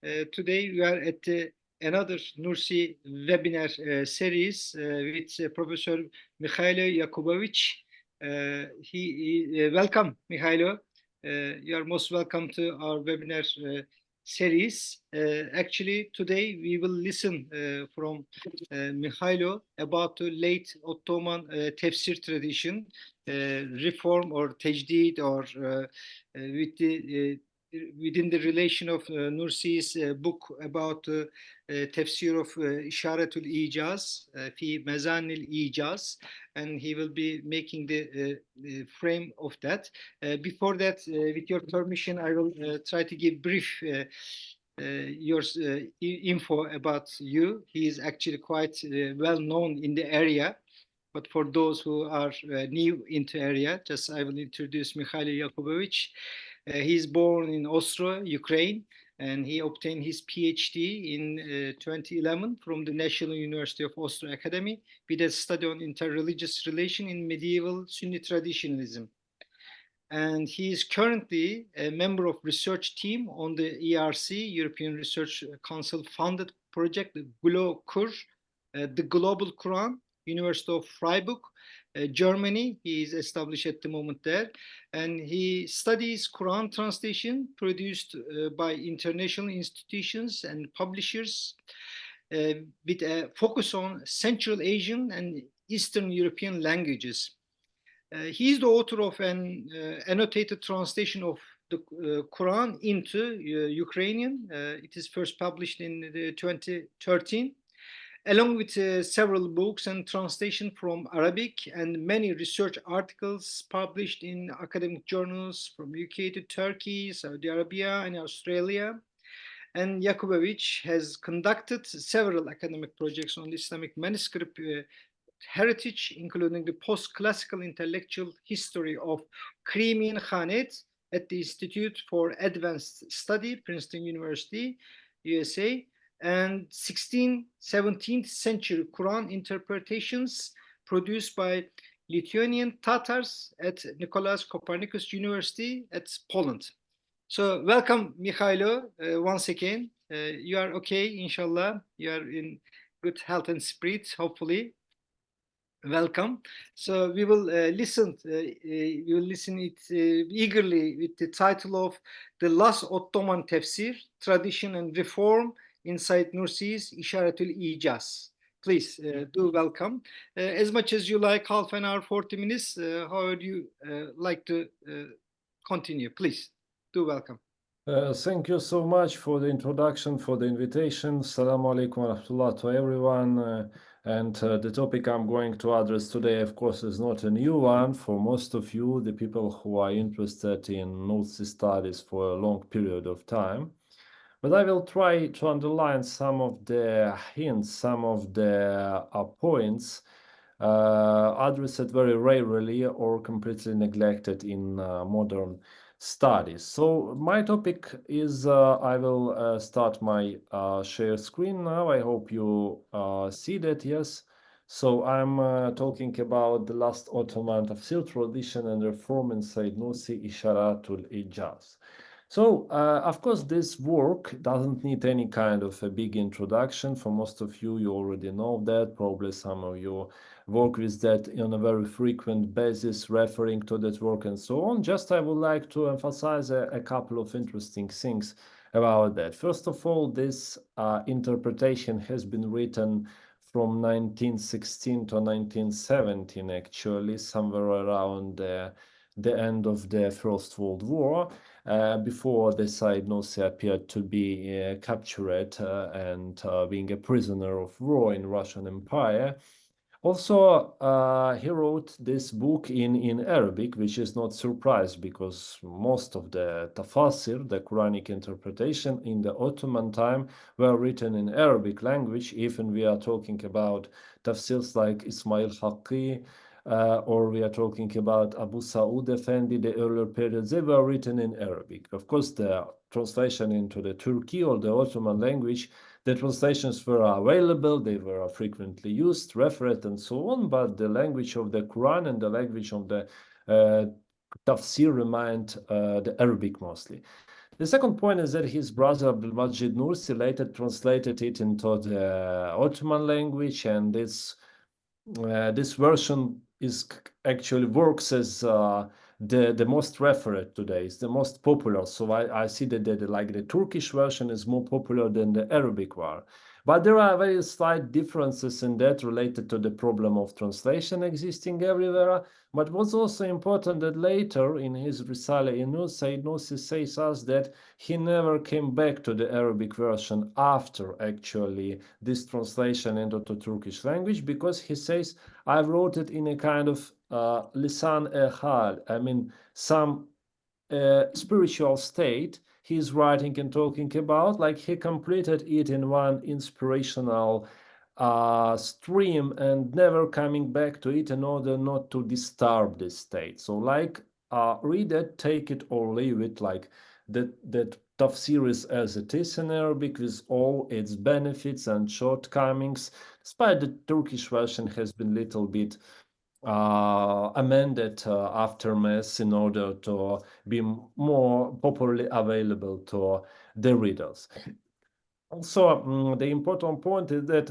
Today we are at another Nursi webinar series with Professor Mykhaylo Yakubovych. Welcome, Mykhaylo. You are most welcome to our webinar series. Actually, today we will listen from Mykhaylo about the late Ottoman Tafsir tradition, reform or tajdid, or with the within the relation of Nursi's book about tafsir of İşaretü'l-İ'caz, fi Mezanni'l-İcaz, and he will be making the frame of that. Before that, with your permission, I will try to give brief your info about you. He is actually quite well known in the area. But for those who are new into area, just I will introduce Mykhaylo Yakubovych. He is born in Oslo, Ukraine, and he obtained his PhD in 2011 from the National University of Oslo Academy with a study on interreligious relation in medieval Sunni traditionalism. And he is currently a member of research team on the ERC, European Research Council funded project, the GLOCUR, the Global Quran, University of Freiburg, Germany. He is established at the moment there, and he studies Quran translation produced by international institutions and publishers with a focus on Central Asian and Eastern European languages. He is the author of an annotated translation of the Quran into Ukrainian. It is first published in 2013. Along with several books and translation from Arabic and many research articles published in academic journals from UK to Turkey, Saudi Arabia, and Australia. And Yakubovych has conducted several academic projects on the Islamic manuscript heritage, including the post-classical intellectual history of Crimean Khanate at the Institute for Advanced Study, Princeton University, USA, and 16th, 17th century Quran interpretations produced by Lithuanian Tatars at Nicholas Copernicus University at Poland. So welcome, Mykhaylo, once again. You are okay, inshallah. You are in good health and spirit, hopefully. Welcome. So we will listen it eagerly with the title of The Last Ottoman Tafsir, Tradition and Reform inside Nursi's İşaretü'l-İ'caz. Please do welcome. As much as you like, half an hour, 40 minutes, however you like to continue. Please do welcome. Thank you so much for the introduction, for the invitation. Assalamu alaikum wa rahmatullah to everyone. And the topic I'm going to address today, of course, is not a new one for most of you, the people who are interested in Nursi studies for a long period of time. But I will try to underline some of the hints, some of the points addressed very rarely or completely neglected in modern studies. So my topic is, I will start my share screen now. I hope you see that, yes. So I'm talking about the last Ottoman Tafsir tradition and reform inside Nursi İşaretü'l-İ'caz. So, of course, this work doesn't need any kind of a big introduction. For most of you, you already know that. Probably some of you work with that on a very frequent basis, referring to that work and so on. Just I would like to emphasize a couple of interesting things about that. First of all, this interpretation has been written from 1916 to 1917, actually, somewhere around the end of the First World War. Before the side Nursi appeared to be captured and being a prisoner of war in Russian Empire. Also, he wrote this book in Arabic, which is not surprise because most of the tafsir, the Quranic interpretation in the Ottoman time, were written in Arabic language. Even we are talking about tafsirs like Ismail Haqqi, or we are talking about Abu Sa'ud Effendi, the earlier periods, they were written in Arabic. Of course, the translation into the Turkey or the Ottoman language, the translations were available, they were frequently used, referred, and so on, but the language of the Quran and the language of the tafsir remained the Arabic mostly. The second point is that his brother Abdulmajid Nursi later translated it into the Ottoman language, and this version actually works as the most referred today. It's the most popular. So I see that the Turkish version is more popular than the Arabic one. But there are very slight differences in that related to the problem of translation existing everywhere. But what's also important that later in his Risale in Nursi says us that he never came back to the Arabic version after actually this translation into the Turkish language, because he says, I wrote it in a kind of lisan-e-hal, I mean some spiritual state he's writing and talking about, like he completed it in one inspirational stream and never coming back to it in order not to disturb this state. So like read it, take it or leave it, like that tafsir is as it is in Arabic with all its benefits and shortcomings, despite the Turkish version has been little bit amended after Mass in order to be more popularly available to the readers. Also, the important point is that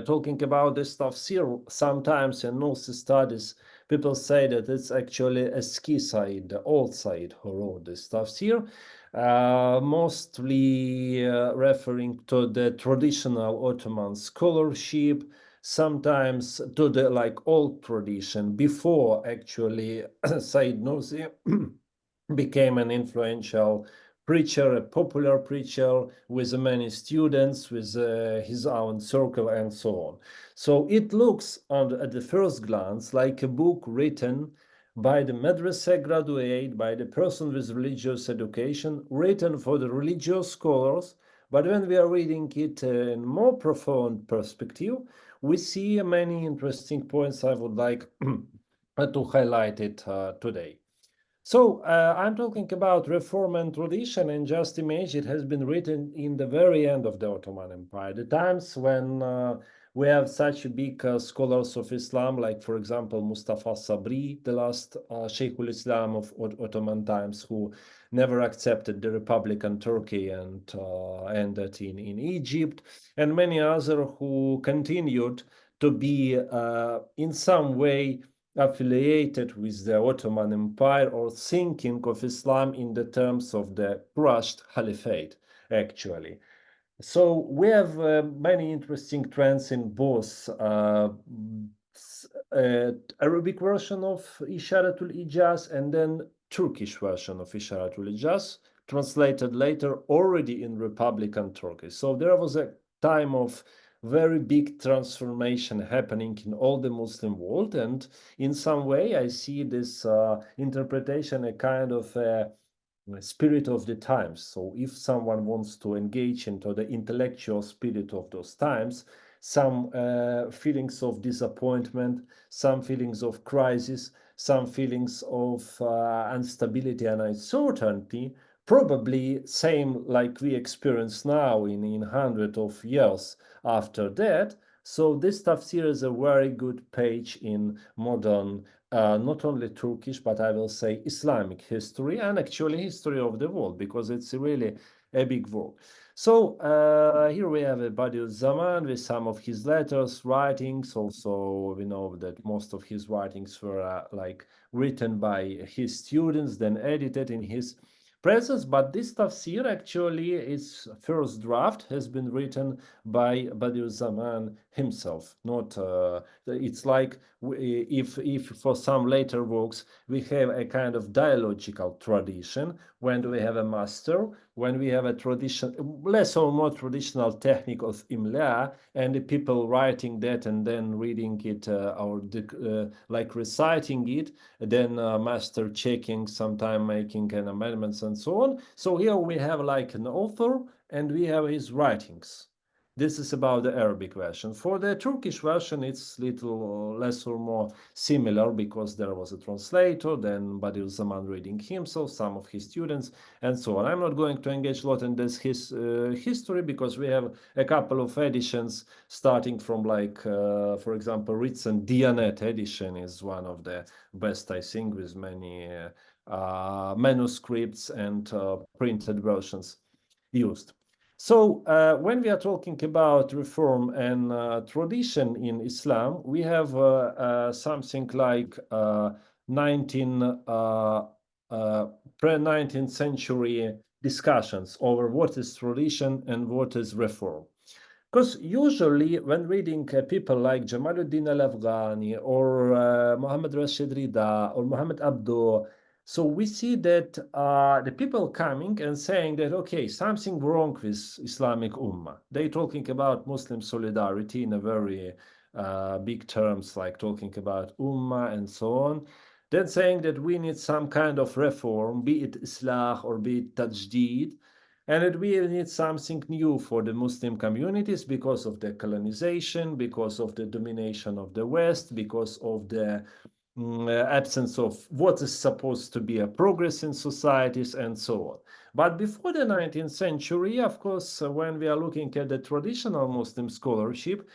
talking about this tafsir, sometimes in most studies, people say that it's actually a Said, the old Said, who wrote this tafsir, mostly referring to the traditional Ottoman scholarship, sometimes to the old tradition before actually Said Nursi became an influential preacher, a popular preacher with many students, with his own circle and so on. So it looks at the first glance like a book written by the madrasa graduate, by the person with religious education, written for the religious scholars. But when we are reading it in more profound perspective, we see many interesting points I would like to highlight it today. So I'm talking about reform and tradition, and just imagine it has been written in the very end of the Ottoman Empire, the times when we have such big scholars of Islam, like for example Mustafa Sabri, the last Sheikhul-Islam of Ottoman times, who never accepted the Republican Turkey and ended in Egypt, and many others who continued to be in some way affiliated with the Ottoman Empire or thinking of Islam in the terms of the crushed caliphate, actually. So we have many interesting trends in both Arabic version of İşaretü'l-İ'caz and then Turkish version of İşaretü'l-İ'caz, translated later already in Republican Turkey. So there was a time of very big transformation happening in all the Muslim world, and in some way I see this interpretation a kind of spirit of the times. So if someone wants to engage into the intellectual spirit of those times, some feelings of disappointment, some feelings of crisis, some feelings of instability and uncertainty, probably same like we experience now in hundreds of years after that. So this tafsir is a very good page in modern not only Turkish, but I will say Islamic history and actually history of the world, because it's really a big work. So here we have Badiüzzaman with some of his letters, writings. Also, we know that most of his writings were written by his students, then edited in his presence. But this tafsir actually, its first draft has been written by Badiüzzaman himself. Not it's like if for some later works we have a kind of dialogical tradition, when we have a master, when we have a tradition, less or more traditional technique of imla, and the people writing that and then reading it or like reciting it, then master checking, sometime making an amendments and so on. So here we have like an author and we have his writings. This is about the Arabic version. For the Turkish version, it's little less or more similar, because there was a translator, then Badiüzzaman reading himself, some of his students, and so on. I'm not going to engage a lot in this history, because we have a couple of editions starting from for example, recent Diyanet edition is one of the best, I think, with many manuscripts and printed versions used. So when we are talking about reform and tradition in Islam, we have something like pre-19th century discussions over what is tradition and what is reform. Because usually when reading people like Jamaluddin al-Afghani or Muhammad Rashid Rida or Muhammad Abdo, so we see that the people coming and saying that, okay, something wrong with Islamic Ummah. They're talking about Muslim solidarity in a very big terms, like talking about Ummah and so on. Then saying that we need some kind of reform, be it Islah or be it Tajdeed, and that we need something new for the Muslim communities because of the colonization, because of the domination of the West, because of the absence of what is supposed to be a progress in societies and so on. But before the 19th century, of course, when we are looking at the traditional Muslim scholarship,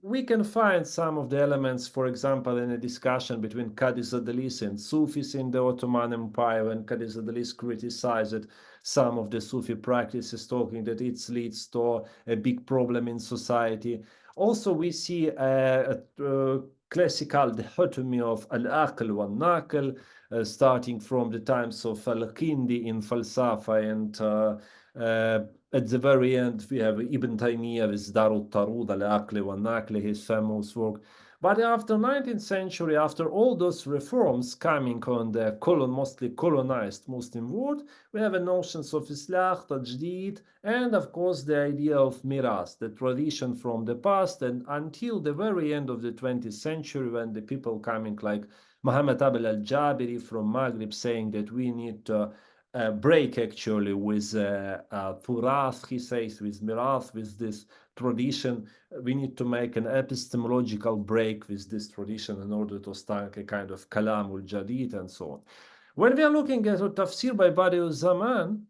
we can find some of the elements, for example, in a discussion between Qadis and Sufis in the Ottoman Empire, when Qadis criticized some of the Sufi practices, talking that it leads to a big problem in society. Also, we see a classical dichotomy of al-aql wal-naql, starting from the times of al-Kindi in Falsafa, and at the very end we have Ibn Taymiyyah with Darut Tarud al-Aql wal-Naql, his famous work. But after 19th century, after all those reforms coming on the mostly colonized Muslim world, we have notions of Islah, Tajdeed, and of course the idea of miras, the tradition from the past, and until the very end of the 20th century, when the people coming like Muhammad Abel al-Jabiri from Maghrib saying that we need to break actually with Turath, he says, with miras, with this tradition. We need to make an epistemological break with this tradition in order to start a kind of kalamul jadid and so on. When we are looking at a tafsir by Badi'u Zaman,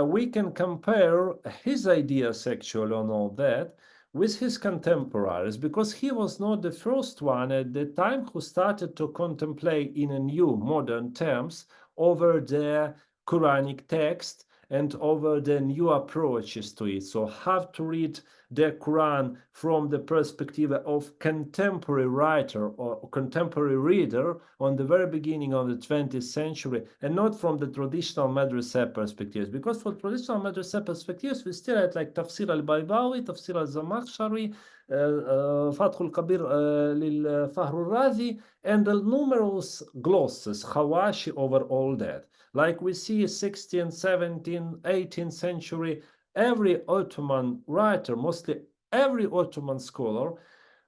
we can compare his ideas actually on all that with his contemporaries, because he was not the first one at the time who started to contemplate in a new modern terms over the Quranic text and over the new approaches to it. So how to read the Quran from the perspective of contemporary writer or contemporary reader on the very beginning of the 20th century, and not from the traditional madrasa perspectives. Because for traditional madrasa perspectives, we still had like Tafsir al-Baydawi, Tafsir al-Zamakhshari, Fathul Kabir lil-Fahr al-Razi, and the numerous glosses, Hawashi over all that. Like we see 16th, 17th, 18th century, every Ottoman writer, mostly every Ottoman scholar,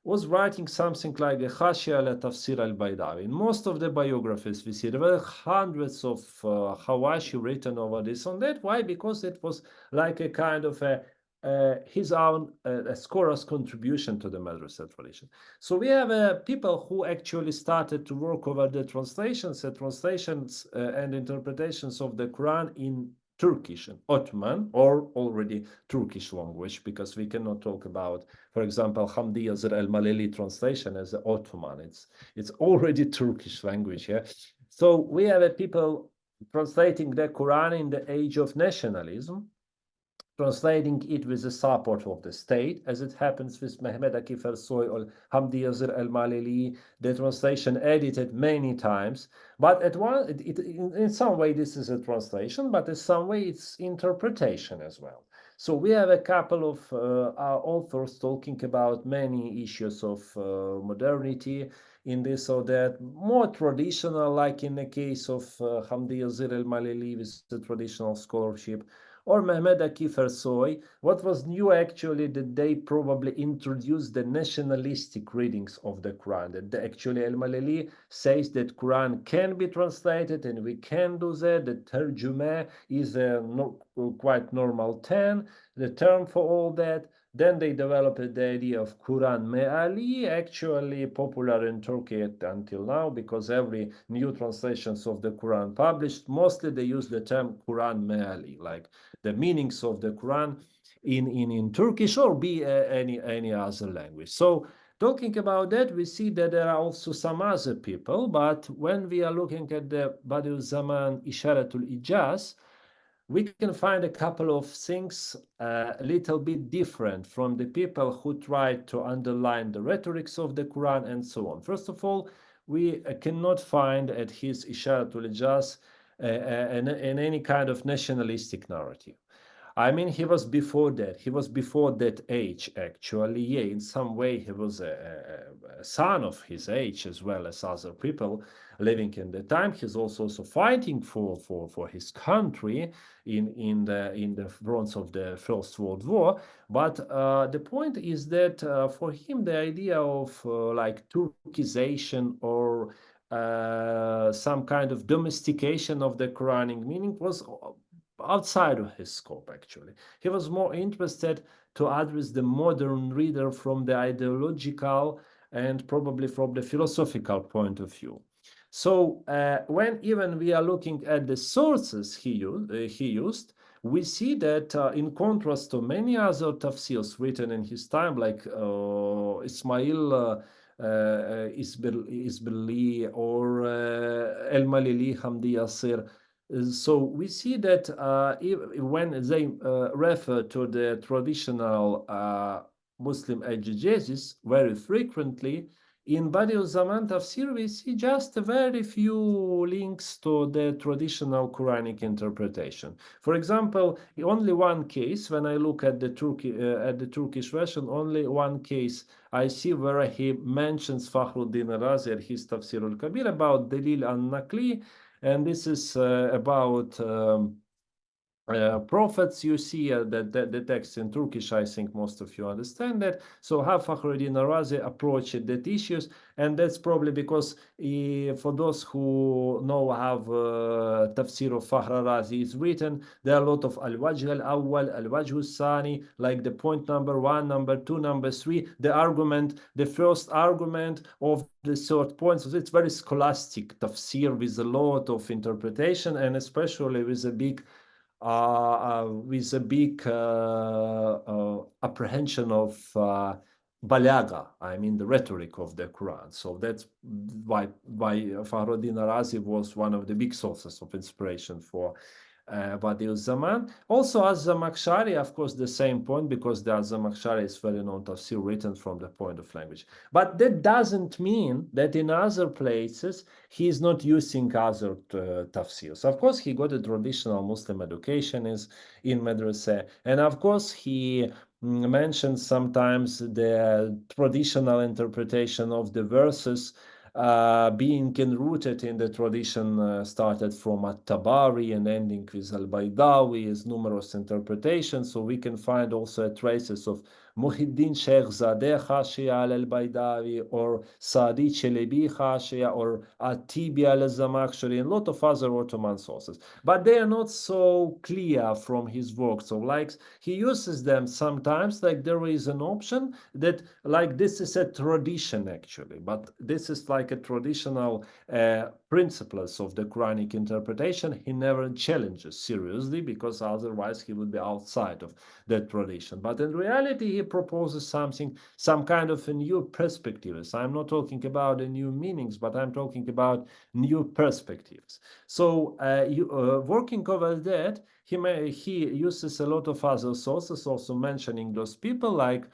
was writing something like a Hashia ala Tafsir al-Baydawi. In most of the biographies we see there were hundreds of Hawashi written over this and that. Why? Because it was like a kind of his own scholar's contribution to the madrasa tradition. So we have people who actually started to work over the translations and interpretations of the Quran in Turkish and Ottoman, or already Turkish language, because we cannot talk about, for example, Hamdi Yazir al-Malili translation as the Ottoman. It's already Turkish language. Yeah. So we have people translating the Quran in the age of nationalism, translating it with the support of the state, as it happens with Mehmed Akif Ersoy or Hamdi Yazir al-Malili, the translation edited many times. But in some way this is a translation, but in some way it's interpretation as well. So we have a couple of authors talking about many issues of modernity in this or that, more traditional, like in the case of Hamdi Yazir al-Malili with the traditional scholarship, or Mehmed Akif Ersoy. What was new actually that they probably introduced the nationalistic readings of the Quran. That actually al-Malili says that Quran can be translated and we can do that. The terjumah is a quite normal term for all that. Then they developed the idea of Quran Meali, actually popular in Turkey until now, because every new translations of the Quran published, mostly they use the term Quran Meali, like the meanings of the Quran in Turkish or be any other language. So Talking about that, we see that there are also some other people, but when we are looking at the Badiüzzaman İşaretü'l-İ'caz, we can find a couple of things a little bit different from the people who tried to underline the rhetorics of the Quran and so on. First of all, we cannot find at his İşaretü'l-İ'caz in any kind of nationalistic narrative. I mean, he was before that. He was before that age, actually. Yeah, in some way, he was a son of his age as well as other people living in the time. He's also fighting for his country in the fronts of the First World War. But the point is that for him, the idea of like Turkization or some kind of domestication of the Quranic meaning was outside of his scope, actually. He was more interested to address the modern reader from the ideological and probably from the philosophical point of view. So when even we are looking at the sources he used, we see that in contrast to many other tafsirs written in his time, like Ismail Isbirli or El-Malili Hamdi Yasir, so we see that when they refer to the traditional Muslim exegesis very frequently, in Badiüzzaman Tafsir we see just very few links to the traditional Quranic interpretation. For example, only one case, when I look at the Turkish version, only one case I see where he mentions Fakhruddin Razi at his Tafsir al-Kabir about Dalil al-Naqli, and this is about prophets. You see the text in Turkish. I think most of you understand that. So how Fakhruddin Razi approached that issues, and that's probably because for those who know how Tafsir of Fakhr Razi is written, there are a lot of al-wajh al-awwal, al-wajh al-thani, like the point number 1, number 2, number 3, the argument, the first argument of the third point. So it's very scholastic tafsir with a lot of interpretation, and especially with a big apprehension of balaga, I mean the rhetoric of the Quran. So that's why Fakhruddin Razi was one of the big sources of inspiration for Badiüzzaman. Also, Az-Zamakhshari, of course, the same point, because the Az-Zamakhshari is very known tafsir written from the point of language. But that doesn't mean that in other places he is not using other tafsirs. Of course, he got a traditional Muslim education in madrasa, and of course he mentions sometimes the traditional interpretation of the verses being enrooted in the tradition started from At-Tabari and ending with Al-Baydawi, as numerous interpretations. So we can find also traces of Muhyiddin Sheikh Zadeh Khashia al-Baydawi, or Sadi Chelebi Khashia, or At-Tibi al-Zamakhshari, and a lot of other Ottoman sources. But they are not so clear from his work. So like he uses them sometimes, like there is an option that like this is a tradition actually, but this is like a traditional principles of the Quranic interpretation. He never challenges seriously, because otherwise he would be outside of that tradition. But in reality, he proposes something, some kind of a new perspectives. I'm not talking about the new meanings, but I'm talking about new perspectives. So working over that, he uses a lot of other sources, also mentioning those people like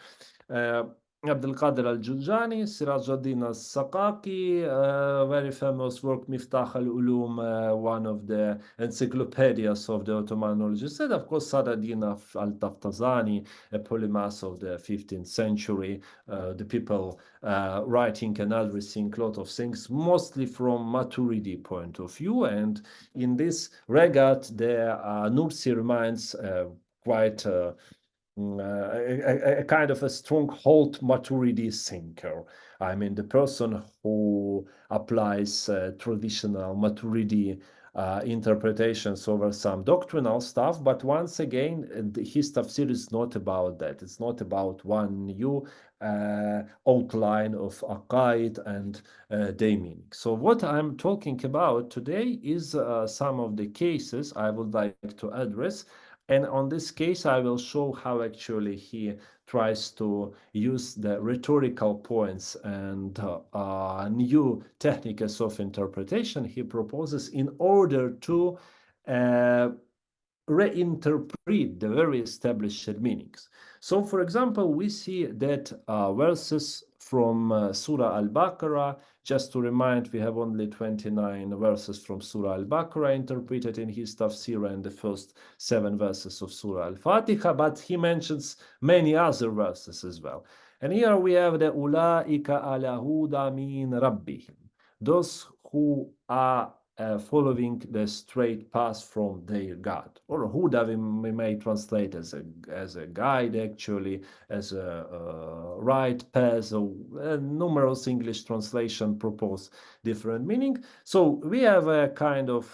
Abdul Qadir al-Jurjani, Sirajuddin al-Saqaqi, very famous work, Miftah al-Ulum, one of the encyclopedias of the Ottoman knowledge. And of course, Sadaddin al-Taftazani, a polymath of the 15th century, the people writing and addressing a lot of things, mostly from maturity point of view. And in this regard, the Nursi remains quite a kind of a stronghold maturity thinker. I mean, the person who applies traditional maturity interpretations over some doctrinal stuff, but once again, his tafsir is not about that. It's not about one new outline of aqaid and their meaning. So what I'm talking about today is some of the cases I would like to address And on this case, I will show how actually he tries to use the rhetorical points and new techniques of interpretation he proposes in order to reinterpret the very established meanings. So, for example, we see that verses from Surah Al-Baqarah, just to remind, we have only 29 verses from Surah Al-Baqarah interpreted in his tafsir and the first 7 verses of Surah Al-Fatiha, but he mentions many other verses as well. And here we have the Ula'ika ala huda min rabbihim, those who are following the straight path from their God, or Huda we may translate as a guide, actually, as a right path. So numerous English translation propose different meaning. So we have a kind of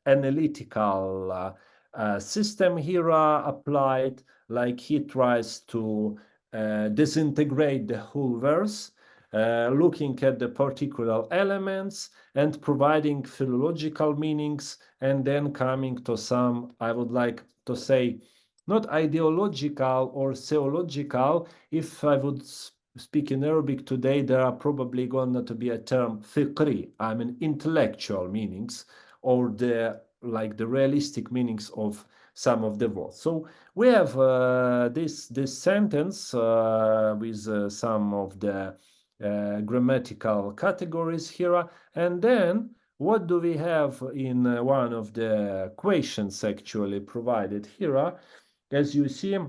analytical system here applied, like he tries to disintegrate the whole verse, looking at the particular elements and providing philological meanings, and then coming to some, I would like to say, not ideological or theological. If I would speak in Arabic today, there are probably going to be a term fiqri, I mean intellectual meanings, or the realistic meanings of some of the words. So we have this sentence with some of the grammatical categories here, and then what do we have in one of the questions actually provided here? As you see,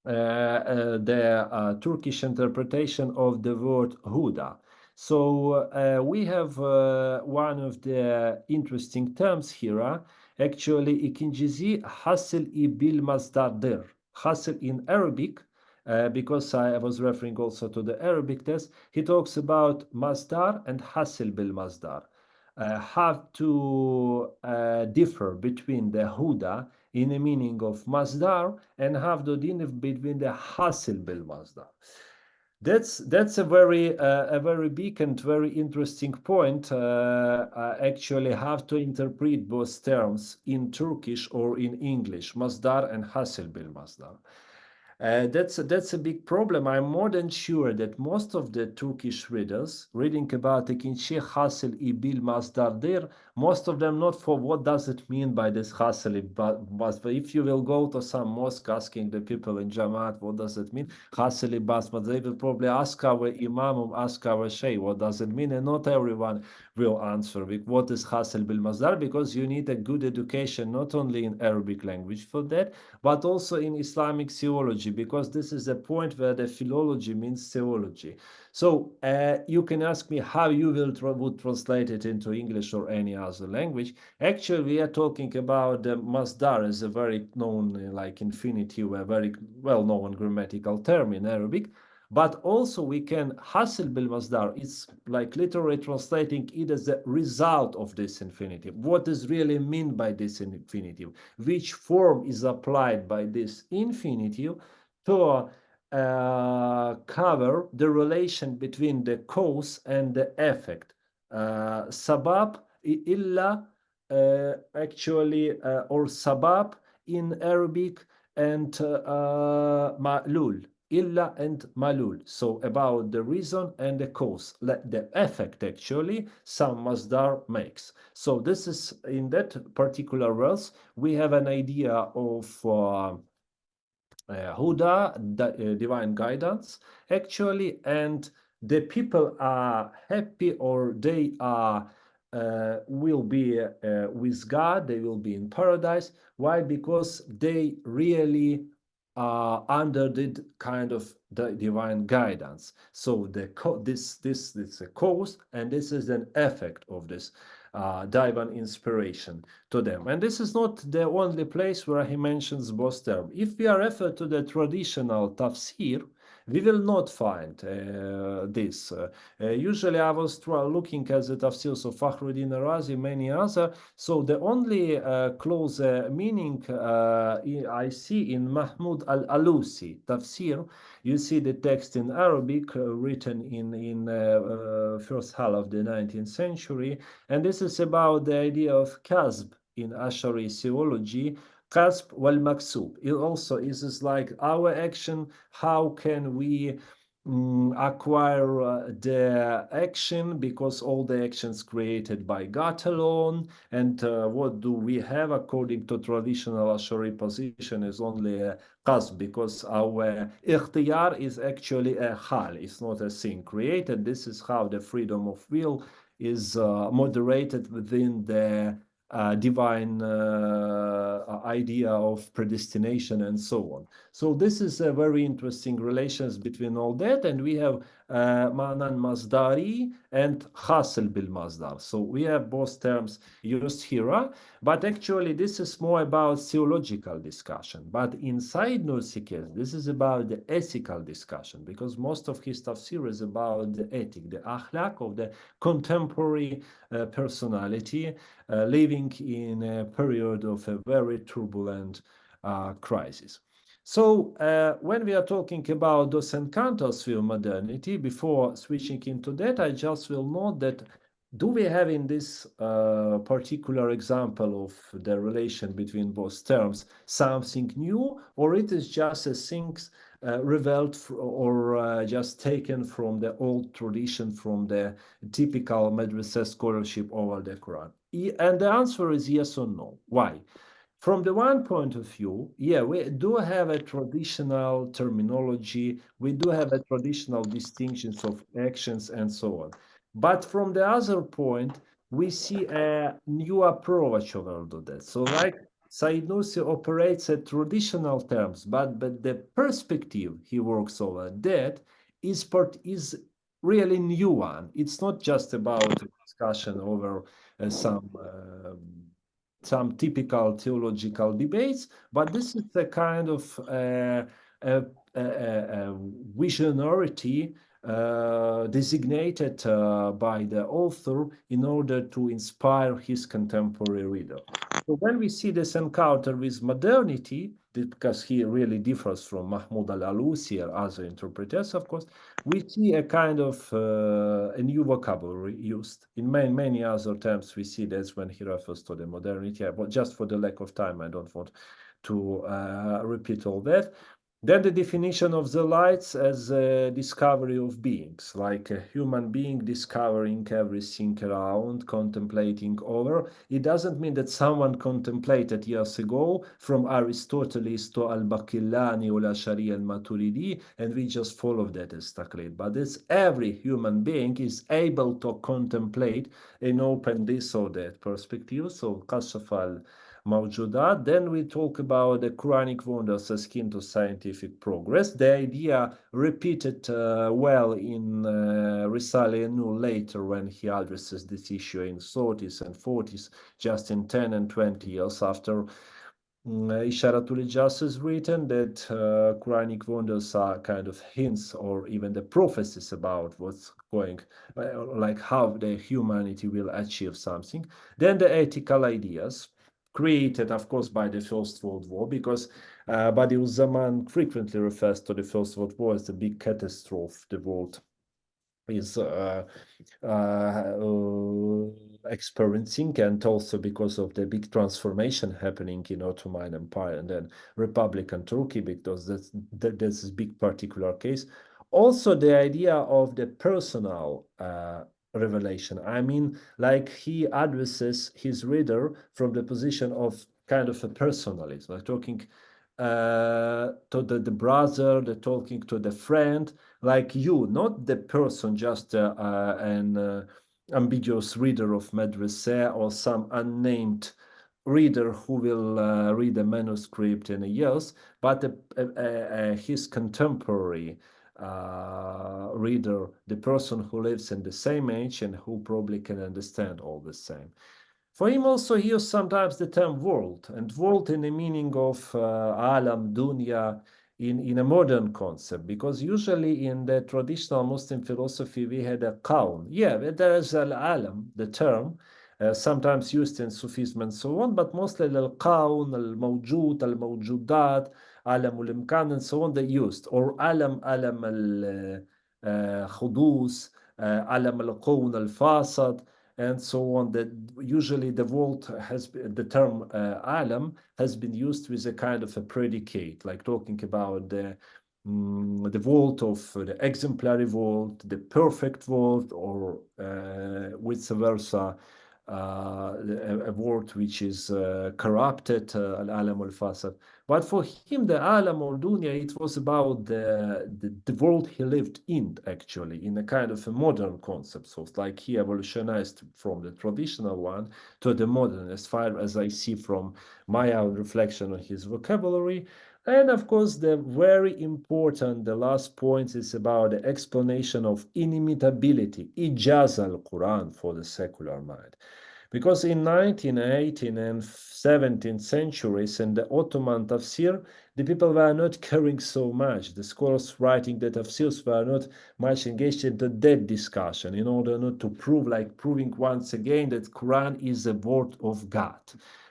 the Turkish interpretation of the word Huda. So we have one of the interesting terms here, actually ikincisi hasıl bil masdardır. Hasıl in Arabic, because I was referring also to the Arabic test, he talks about masdar and hasil bil masdar. Have to differ between the huda in the meaning of masdar and have to differ between the hasil bil masdar. That's a very big and very interesting point. I actually have to interpret both terms in Turkish or in English, masdar and hasil bil masdar. That's a big problem. I'm more than sure that most of the Turkish readers reading about ikinci hasıl bil masdardır, most of them not for what does it mean by this hasıl masdar. If you will go to some mosque asking the people in Jamaat what does it mean, hasıl masdar, they will probably ask our imam, ask our sheikh what does it mean, and not everyone will answer what is hasıl bil masdar, because you need a good education not only in Arabic language for that, but also in Islamic theology, because this is the point where the philology means theology. So you can ask me how you would translate it into English or any other language. Actually, we are talking about the masdar as a very known, like infinitive, a very well-known grammatical term in Arabic. But also we can hasil bil masdar. It's like literally translating it as the result of this infinitive. What is really meant by this infinitive? Which form is applied by this infinitive to cover the relation between the cause and the effect. Sabab illa actually or sabab in Arabic, and ma'lul. Illa and malul. So about the reason and the cause, the effect actually some masdar makes. So this is in that particular verse we have an idea of Huda, divine guidance actually, and the people are happy, or they are will be with God, they will be in paradise. Why? Because they really under the kind of the divine guidance. So this is a cause, and this is an effect of this divine inspiration to them. And this is not the only place where he mentions both terms. If we are referred to the traditional tafsir, we will not find this. Usually I was looking at the tafsirs of Fakhruddin Razi, many other. So the only close meaning I see in Mahmud al-Alusi tafsir. You see the text in Arabic written in first half of the 19th century. And this is about the idea of kasb in Ash'ari theology, قصب والمكسوب. It also is like our action. How can we acquire the action, because all the actions created by God alone, and what do we have according to traditional Ash'ari position is only a qasb, because our ikhtiyar is actually a hal, it's not a thing created. This is how the freedom of will is moderated within the divine idea of predestination and so on. So this is a very interesting relations between all that, and we have Ma'nan Masdari and Hasil bil Masdar. So we have both terms used here, but actually this is more about theological discussion. But inside Nursi case, this is about the ethical discussion, because most of his tafsir is about the ethic, the akhlaq of the contemporary personality living in a period of a very turbulent crisis. So when we are talking about those encounters with modernity, before switching into that, I just will note that do we have in this particular example of the relation between both terms something new, or it is just a things revealed or just taken from the old tradition, from the typical madrasa scholarship over the Quran? And the answer is yes or no. Why? From the one point of view, yeah, we do have a traditional terminology, we do have a traditional distinctions of actions and so on. But from the other point, we see a new approach over to that. So like Said Nursi operates at traditional terms, but the perspective he works over that is really new one. It's not just about a discussion over some typical theological debates, but this is a kind of visionarity designated by the author in order to inspire his contemporary reader. So when we see this encounter with modernity, because he really differs from Mahmoud al-Alusi or other interpreters, of course, we see a kind of a new vocabulary used. In many other terms, we see this when he refers to the modernity. But just for the lack of time, I don't want to repeat all that. Then the definition of the lights as a discovery of beings, like a human being discovering everything around, contemplating over. It doesn't mean that someone contemplated years ago from Aristotle to al-Baqillani or al-Ash'ari al-Maturidi, and we just follow that as taqlid. But it's every human being is able to contemplate and open this or that perspective. So Kashaf Mawjudat. Then we talk about the Quranic wonders as akin to scientific progress. The idea repeated well in Risale-e-Nur later when he addresses this issue in 30s and 40s, just in 10 and 20 years after İşaretü'l-İ'caz is written, that Quranic wonders are kind of hints or even the prophecies about what's going, like how the humanity will achieve something. Then the ethical ideas, created, of course, by the First World War, because Badiüzzaman frequently refers to the First World War as the big catastrophe the world is experiencing, and also because of the big transformation happening in Ottoman Empire and then Republican Turkey, because that's a big particular case. Also, the idea of the personal revelation. I mean, like he addresses his reader from the position of kind of a personalist, like talking to the brother, the talking to the friend, like you, not the person, just an ambiguous reader of madrasa or some unnamed reader who will read a manuscript in a years, but his contemporary reader, the person who lives in the same age and who probably can understand all the same. For him also he used sometimes the term world, and world in the meaning of alam, dunya, in a modern concept, because usually in the traditional Muslim philosophy we had a kaun. Yeah, there is al-alam, the term, sometimes used in Sufism and so on, but mostly al-kaun, al-mawjud, al-mawjudat, alam al-imkan and so on they used, or alam al-khudus, alam al-qawn al-fasad. and so on, that usually the world has the term alam has been used with a kind of a predicate, like talking about the world of the exemplary world, the perfect world, or vice versa, a world which is corrupted, al-alam al-fasad. But for him, the alam or dunya, it was about the world he lived in, actually, in a kind of a modern concept. So it's like he evolutionized from the traditional one to the modern, as far as I see from my own reflection on his vocabulary. And of course, the very important, the last point is about the explanation of inimitability, ijaz al-Quran for the secular mind. Because in 19th, 18th, and 17th centuries in the Ottoman Tafsir, the people were not caring so much. The scholars writing the Tafsirs were not much engaged in that discussion in order not to proving once again that Quran is a word of God.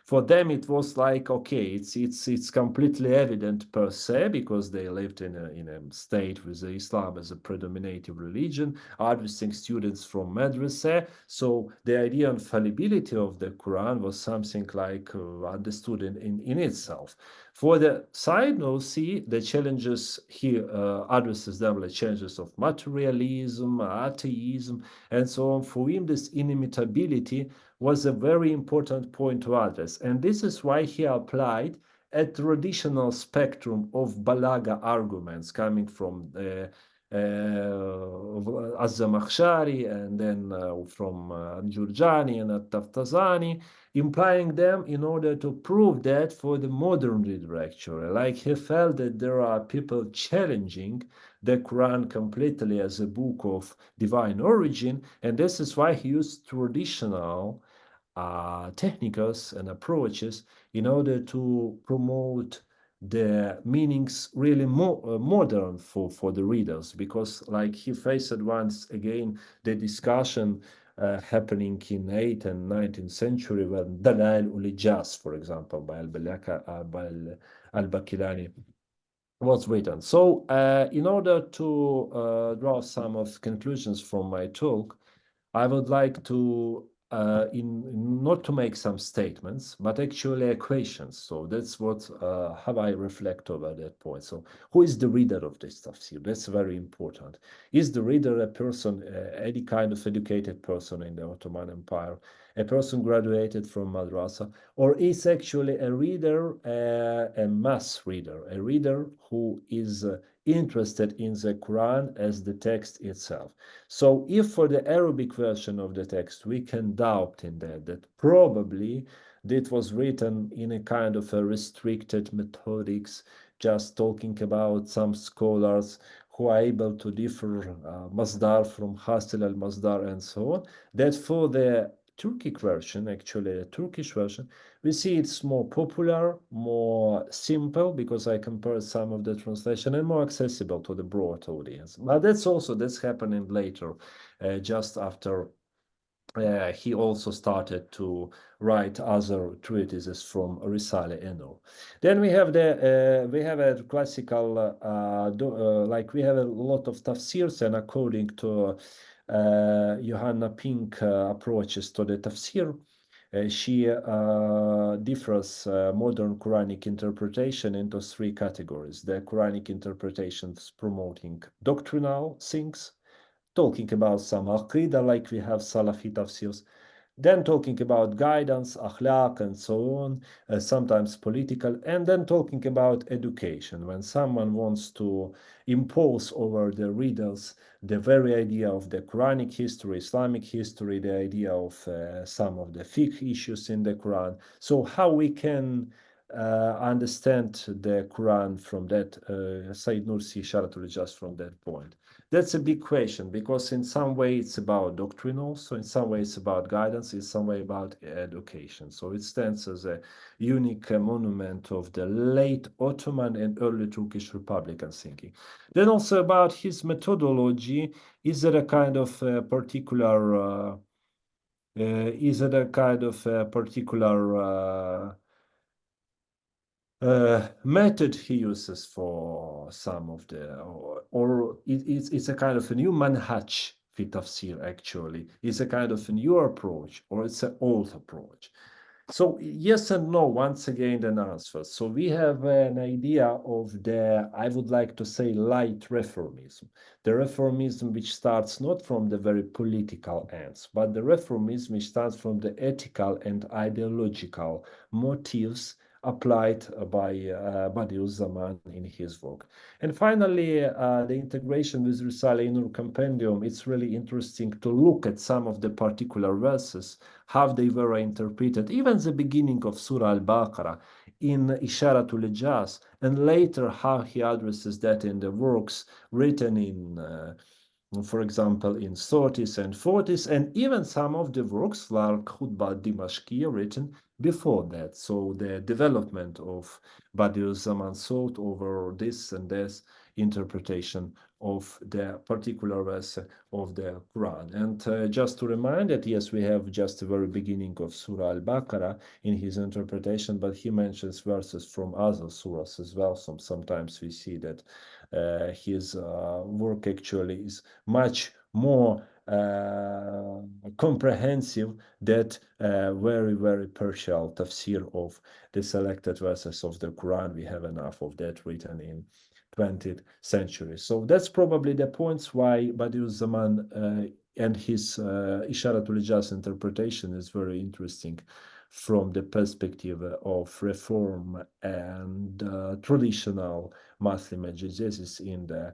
For them, it was like, okay, it's completely evident per se, because they lived in a state with Islam as a predominating religion, addressing students from madrasa. So the idea of fallibility of the Quran was something like understood in itself. For the side Nursi, the challenges he addresses them, like challenges of materialism, atheism, and so on. For him, this inimitability was a very important point to address. And this is why he applied a traditional spectrum of Balaga arguments coming from Az-Zamakhshari and then from Jurjani and At-Taftazani, implying them in order to prove that for the modern reader, actually. Like he felt that there are people challenging the Quran completely as a book of divine origin, and this is why he used traditional techniques and approaches in order to promote the meanings really modern for the readers, because like he faced once again the discussion happening in 8th and 19th century when Mezanni'l-İcaz, for example, by al-Bakilani was written. So in order to draw some of conclusions from my talk, I would like to not to make some statements, but actually equations. So that's what how I reflect over that point. So who is the reader of this tafsir? That's very important. Is the reader a person, any kind of educated person in the Ottoman Empire, a person graduated from madrasa, or is actually a reader, a mass reader, a reader who is interested in the Quran as the text itself? So if for the Arabic version of the text we can doubt in that probably it was written in a kind of a restricted methodics, just talking about some scholars who are able to differ masdar from hasil al-masdar and so on, that for the Turkic version, actually the Turkish version, we see it's more popular, more simple, because I compared some of the translation, and more accessible to the broad audience. But that's happening later, just after he also started to write other treatises from Risale Eno. Then we have a classical like we have a lot of tafsirs, and according to Johanna Pink approaches to the tafsir, she differs modern Quranic interpretation into three categories. The Quranic interpretations promoting doctrinal things, talking about some aqidah, like we have Salafi tafsirs, then talking about guidance, akhlaq, and so on, sometimes political, and then talking about education, when someone wants to impose over the readers the very idea of the Quranic history, Islamic history, the idea of some of the fiqh issues in the Quran. So how we can understand the Quran from that, Sayyid Nursi, İşaretü'l-İ'caz, from that point. That's a big question, because in some way it's about doctrine also, in some way it's about guidance, in some way about education. So it stands as a unique monument of the late Ottoman and early Turkish Republican thinking. Then also about his methodology, is it a kind of particular method he uses for some of the, or it's a kind of a new manhaj fi tafsir actually? Is a kind of a new approach or it's an old approach? So yes and no, once again, an answer. So we have an idea of the, I would like to say, light reformism. The reformism which starts not from the very political ends, but the reformism which starts from the ethical and ideological motives applied by Badiüzzaman in his work. And finally, the integration with Risale-i Nur compendium, it's really interesting to look at some of the particular verses, how they were interpreted, even the beginning of Surah Al-Baqarah in İşaretü'l-İ'caz, and later how he addresses that in the works written in for example, in 30s and 40s, and even some of the works like Khutbah Dimashqiyya written before that. So the development of Badiüzzaman thought over this and this interpretation of the particular verse of the Quran. And just to remind that, yes, we have just the very beginning of Surah Al-Baqarah in his interpretation, but he mentions verses from other surahs as well. So sometimes we see that his work actually is much more comprehensive that very, very partial tafsir of the selected verses of the Quran. We have enough of that written in 20th century. So that's probably the points why Badiüzzaman and his İşaretü'l-İ'caz interpretation is very interesting from the perspective of reform and traditional Muslim exegesis in the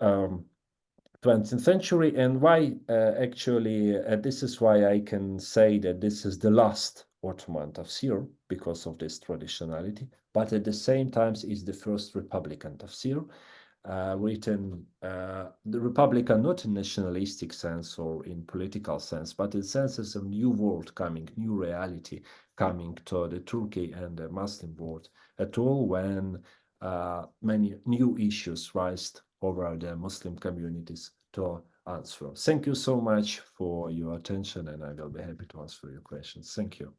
20th century. And why actually this is why I can say that this is the last Ottoman Tafsir because of this traditionality, but at the same time is the first Republican Tafsir written the Republican not in nationalistic sense or in political sense, but in sense as a new world coming, new reality coming to the Turkey and the Muslim world at all, when many new issues rise over the Muslim communities to answer. Thank you so much for your attention, and I will be happy to answer your questions. Thank you.